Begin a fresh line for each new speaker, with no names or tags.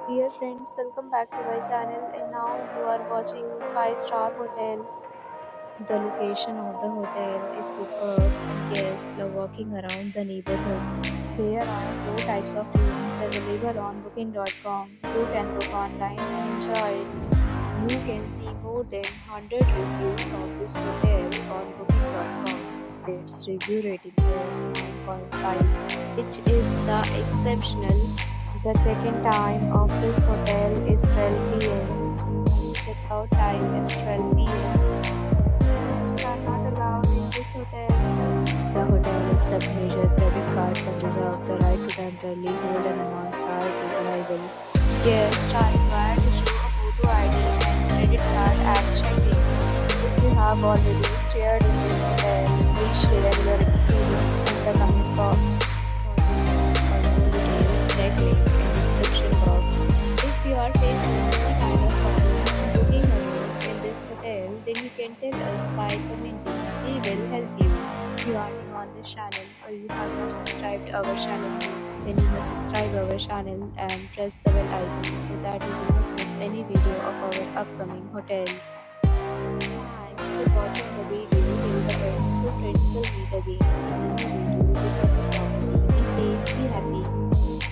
Dear friends, welcome back to my channel and now you are watching 5-star hotel. The location of the hotel is superb and guests love walking around the neighborhood. There are 4 types of rooms available on booking.com. You can book online and enjoy it. You can see more than 100 reviews of this hotel on booking.com. Its review rating is 9.5, which is the exceptional. The check-in time of this hotel is 12 p.m. and check-out time is 12 p.m. Pets are not allowed in this hotel. The hotel accepts major credit cards and reserves the right to temporarily hold an amount prior to arrival. Guests are required to show a photo ID and credit card at check-in. If you have already stayed in this hotel, please share your experience in the comment box. For more details, check link in description box. If you are facing any kind of problem booking a room in this hotel, then you can tell us by commenting. We will help you. If you are new on this channel or you have not subscribed our channel yet, then you must subscribe our channel and press the bell icon so that you will not miss any video of our upcoming hotel. Thanks for watching the video till the end. So friends will meet again in another video with a new property. Be safe, be happy.